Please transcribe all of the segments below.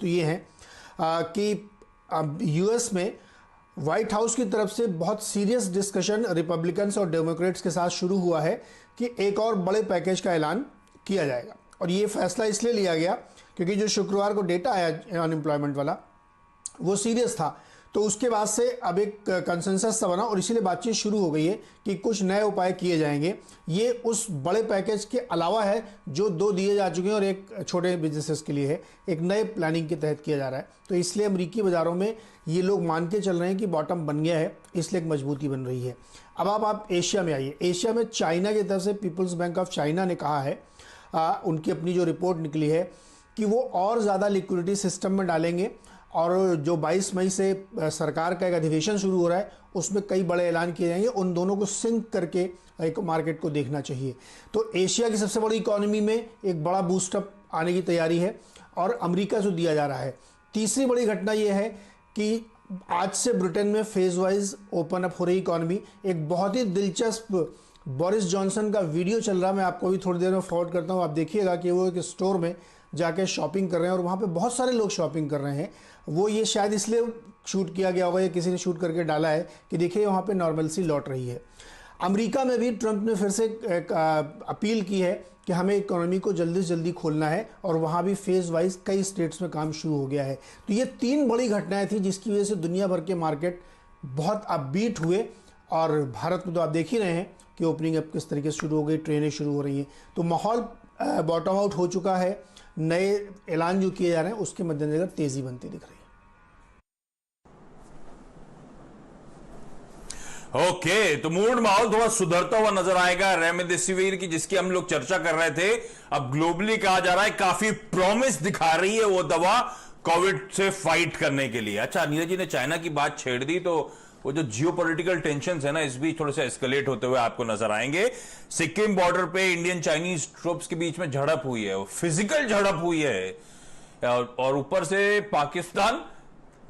तो ये हैं कि यूएस में व्हाइट हाउस की तरफ से बहुत सीरियस डिस्कशन रिपब्लिकन्स और डेमोक्रेट्स के साथ शुरू हुआ है कि एक और बड़े पैकेज का ऐलान किया जाएगा। और ये फैसला इसलिए लिया गया क्योंकि जो शुक्रवार को डेटा आया अनएम्प्लॉयमेंट वाला वो सीरियस था, तो उसके बाद से अब एक कंसेंसस सा बना और इसीलिए बातचीत शुरू हो गई है कि कुछ नए उपाय किए जाएंगे। ये उस बड़े पैकेज के अलावा है जो 2 दिए जा चुके हैं और एक छोटे बिजनेसेस के लिए है, एक नए प्लानिंग के तहत किया जा रहा है। तो इसलिए अमेरिकी बाज़ारों में ये लोग मान के चल रहे हैं कि बॉटम बन गया है, इसलिए एक मजबूती बन रही है। अब आप एशिया में आइए। एशिया में चाइना की तरफ से पीपल्स बैंक ऑफ चाइना ने कहा है, उनकी अपनी जो रिपोर्ट निकली है कि वो और ज़्यादा लिक्विडिटी सिस्टम में डालेंगे और जो 22 मई से सरकार का एक अधिवेशन शुरू हो रहा है उसमें कई बड़े ऐलान किए जाएंगे। उन दोनों को सिंक करके एक मार्केट को देखना चाहिए। तो एशिया की सबसे बड़ी इकोनॉमी में एक बड़ा बूस्टअप आने की तैयारी है और अमेरिका जो दिया जा रहा है। तीसरी बड़ी घटना यह है कि आज से ब्रिटेन में फेज वाइज ओपन अप हो रही इकोनॉमी। एक बहुत ही दिलचस्प बोरिस जॉनसन का वीडियो चल रहा है, मैं आपको भी थोड़ी देर में फॉरवर्ड करता हूँ। आप देखिएगा कि वो एक स्टोर में जाके शॉपिंग कर रहे हैं और वहाँ पे बहुत सारे लोग शॉपिंग कर रहे हैं। वो ये शायद इसलिए शूट किया गया होगा या किसी ने शूट करके डाला है कि देखिए वहाँ पे नॉर्मलसी लौट रही है। अमेरिका में भी ट्रंप ने फिर से एक अपील की है कि हमें इकोनॉमी को जल्दी से जल्दी खोलना है और वहाँ भी फेज़ वाइज कई स्टेट्स में काम शुरू हो गया है। तो ये 3 बड़ी घटनाएँ थी जिसकी वजह से दुनिया भर के मार्केट बहुत अपबीट हुए। और भारत में तो आप देख ही रहे हैं कि ओपनिंग अब किस तरीके से शुरू हो गई, ट्रेनें शुरू हो रही हैं। तो माहौल बॉटम आउट हो चुका है। नए ऐलान जो किए जा रहे हैं उसके मद्देनजर तेजी बनती दिख रही है। ओके, तो मूड माहौल थोड़ा सुधरता हुआ नजर आएगा रेमडेसिविर की, जिसकी हम लोग चर्चा कर रहे थे। अब ग्लोबली कहा जा रहा है काफी प्रॉमिस दिखा रही है वो दवा कोविड से फाइट करने के लिए। अच्छा, नीरज जी ने चाइना की बात छेड़ दी तो वो जो जियोपॉलिटिकल टेंशंस है ना, इस बीच थोड़े से एस्केलेट होते हुए आपको नजर आएंगे। सिक्किम बॉर्डर पे इंडियन चाइनीज ट्रूप्स के बीच में झड़प हुई है, फिजिकल झड़प हुई है और ऊपर से पाकिस्तान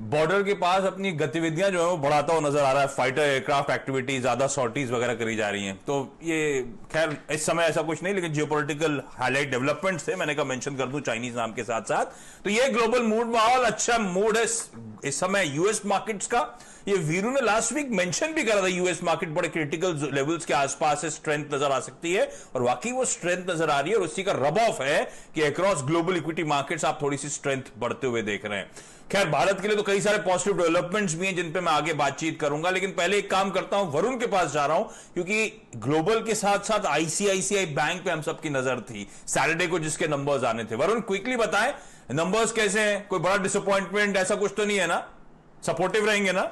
बॉर्डर के पास अपनी गतिविधियां जो है वो बढ़ाता हुआ नजर आ रहा है। फाइटर एयरक्राफ्ट एक्टिविटी, ज्यादा सॉर्टीज वगैरह करी जा रही हैं। तो ये खैर इस समय ऐसा कुछ नहीं, लेकिन जियोपॉलिटिकल हाईलाइट डेवलपमेंट्स थे, मैंने कहा मेंशन कर दूं चाइनीज नाम के साथ साथ। तो ये ग्लोबल मूड माहौल अच्छा मूड है इस समय यूएस मार्केट्स का। ये वीरू ने लास्ट वीक मेंशन भी करा था, यूएस मार्केट बड़े क्रिटिकल लेवल्स के आसपास है, स्ट्रेंथ नजर आ सकती है और वाकई वो स्ट्रेंथ नजर आ रही है। और उसी का रब ऑफ है कि अक्रॉस ग्लोबल इक्विटी मार्केट्स आप थोड़ी सी स्ट्रेंथ बढ़ते हुए देख रहे हैं। खैर, भारत के लिए तो कई सारे पॉजिटिव डेवलपमेंट्स भी हैं जिन पे मैं आगे बातचीत करूंगा, लेकिन पहले एक काम करता हूं, वरुण के पास जा रहा हूं, क्योंकि ग्लोबल के साथ साथ आईसीआईसीआई बैंक पे हम सबकी नजर थी सैटरडे को, जिसके नंबर्स आने थे। वरुण, क्विकली बताएं नंबर्स कैसे हैं? कोई बड़ा डिसअपॉइंटमेंट ऐसा कुछ तो नहीं है ना? सपोर्टिव रहेंगे ना?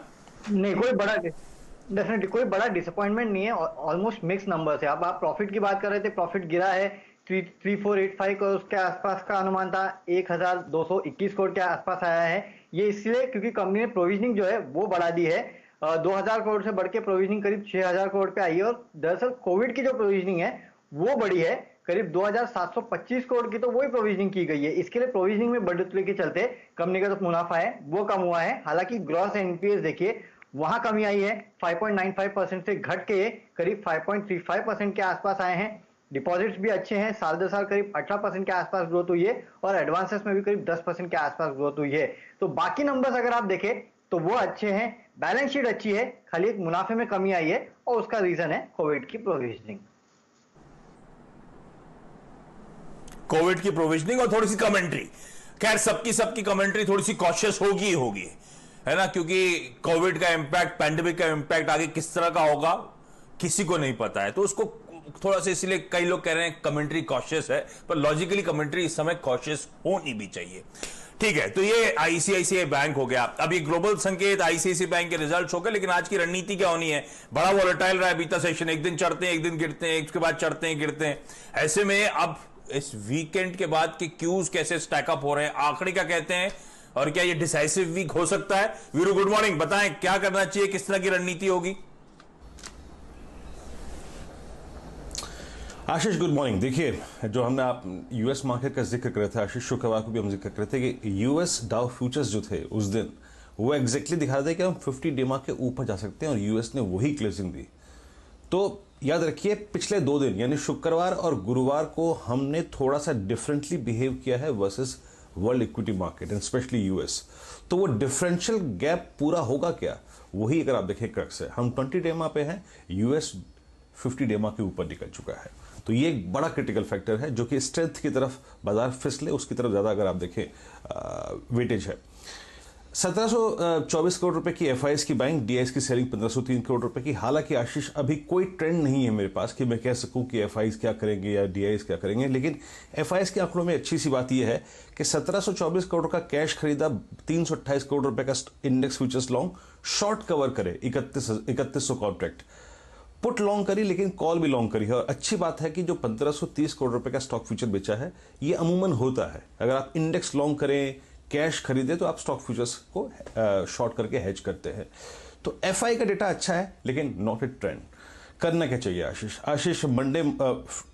नहीं, डेफिनेटली कोई बड़ा डिसअपॉइंटमेंट नहीं है। ऑलमोस्ट मिक्स नंबर्स है। अब आप प्रॉफिट की बात कर रहे थे, प्रॉफिट गिरा है 3485 करोड़ उसके आसपास का अनुमान था, 1221 करोड़ के आसपास आया है। ये इसलिए क्योंकि कंपनी ने प्रोविजनिंग जो है वो बढ़ा दी है। 2000 करोड़ से बढ़ के प्रोविजनिंग करीब 6000 करोड़ पे आई है। और दरअसल कोविड की जो प्रोविजनिंग है वो बढ़ी है, करीब 2725 करोड़ की तो वही प्रोविजनिंग की गई है। इसके लिए प्रोविजनिंग में बढ़ोतरी के चलते कंपनी का जो मुनाफा है वो कम हुआ है। हालांकि ग्रॉस एनपीएस देखिए वहां कमी आई है, 5.95% से घट के करीब 5.35% के आसपास आए हैं। डिपॉजिट्स भी अच्छे हैं, साल दर साल करीब 18% के आसपास ग्रोथ हुई है और एडवांसेस में भी करीब 10% के आसपास ग्रोथ हुई है। तो बाकी नंबर्स अगर आप देखें तो वो अच्छे हैं, बैलेंस शीट अच्छी है, खाली एक मुनाफे में कमी आई है और उसका रीजन है कोविड की प्रोविजनिंग। कोविड की प्रोविजनिंग और थोड़ी सी कमेंट्री। खैर, सबकी कमेंट्री थोड़ी सी कॉशियस होगी है ना, क्योंकि कोविड का इंपैक्ट, पैंडेमिक का इंपैक्ट आगे किस तरह का होगा किसी को नहीं पता है। तो उसको थोड़ा सा इसलिए कई लोग कह रहे हैं कमेंट्री कॉशियस है, पर लॉजिकली कमेंट्री इस समय कॉशियस होनी भी चाहिए। ठीक है, तो ये आईसीआईसीआई बैंक हो गया। अब ये ग्लोबल संकेत आईसीआईसीआई बैंक के रिजल्ट्स हो गए, लेकिन आज की रणनीति क्या होनी है? बड़ा वॉलेटाइल रहा है बीता सेशन, एक दिन चढ़ते हैं, एक दिन गिरते हैं, एक के बाद चढ़ते हैं, गिरते हैं। ऐसे में अब इस वीकेंड के बाद के क्यूज कैसे स्टैकअप हो रहे हैं, आंकड़े क्या कहते हैं, और क्या ये डिसाइसिव वीक हो सकता है? वीरू, गुड मॉर्निंग, बताएं क्या करना चाहिए, किस तरह की रणनीति होगी? आशीष, गुड मॉर्निंग। देखिए, जो हमने आप यूएस मार्केट का जिक्र कर रहे थे आशीष, शुक्रवार को भी हम जिक्र कर रहे थे कि यूएस डाउ फ्यूचर्स जो थे उस दिन वो एग्जैक्टली दिखा रहे थे कि हम 50 डे मार्क के ऊपर जा सकते हैं और यूएस ने वही क्लोजिंग दी। तो याद रखिए, पिछले 2 दिन यानी शुक्रवार और गुरुवार को हमने थोड़ा सा डिफरेंटली बिहेव किया है versus world equity market and specially US, तो वो डिफरेंशियल गैप पूरा होगा क्या, वही अगर आप देखें क्रक्स है। हम 20 डेमा पे हैं, यूएस 50 डेमा के ऊपर निकल चुका है, तो ये एक बड़ा क्रिटिकल फैक्टर है जो कि स्ट्रेंथ की तरफ बाजार फिसले उसकी तरफ ज्यादा अगर आप देखें वेटेज है। 1724 करोड़ रुपए की एफआईएस की बाइंग, डीआईएस की सेलिंग 1503 करोड़ रुपए की। हालांकि आशीष अभी कोई ट्रेंड नहीं है मेरे पास कि मैं कह सकूं कि एफआईएस क्या करेंगे या डीआईएस क्या करेंगे, लेकिन एफआईएस के आंकड़ों में अच्छी सी बात यह है कि 1724 करोड़ का कैश खरीदा, 328 करोड़ रुपए का index futures long, short cover करे 3100 कॉन्ट्रैक्ट, पुट लॉन्ग करी लेकिन कॉल भी लॉन्ग करी है। और अच्छी बात है कि जो 1530 करोड़ रुपए का स्टॉक फ्यूचर बेचा है ये अमूमन होता है, अगर आप इंडेक्स लॉन्ग करें, कैश खरीदे, तो आप स्टॉक फ्यूचर्स को शॉर्ट करके हेज करते हैं। तो एफआई का डेटा अच्छा है लेकिन नॉट ए ट्रेंड। करना क्या चाहिए आशीष मंडे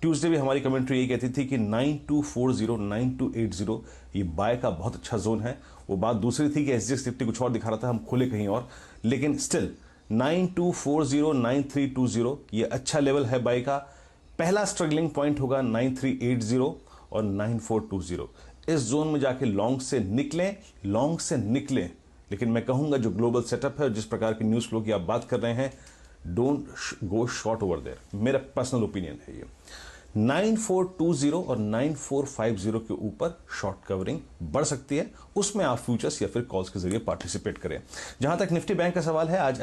ट्यूसडे भी हमारी कमेंट्री यही कहती थी कि 9240 9280 ये बाय का बहुत अच्छा जोन है। वो बात दूसरी थी कि एसजीएक्स निफ्टी कुछ और दिखा रहा था, हम खुले कहीं और, लेकिन स्टिल 9240 9320 ये अच्छा लेवल है बाय का। पहला स्ट्रगलिंग पॉइंट होगा 9380 और 9420। इस जोन में जाके लॉन्ग से निकलें, लेकिन मैं कहूंगा जो ग्लोबल सेटअप है और जिस प्रकार की न्यूज फ्लो की आप बात कर रहे हैं, don't go short over there, मेरा पर्सनल ओपिनियन है ये। 9420 और 9450 के ऊपर शॉर्ट कवरिंग बढ़ सकती है, उसमें आप फ्यूचर्स या फिर कॉल्स के जरिए पार्टिसिपेट करें। जहां तक निफ्टी बैंक का सवाल है, आज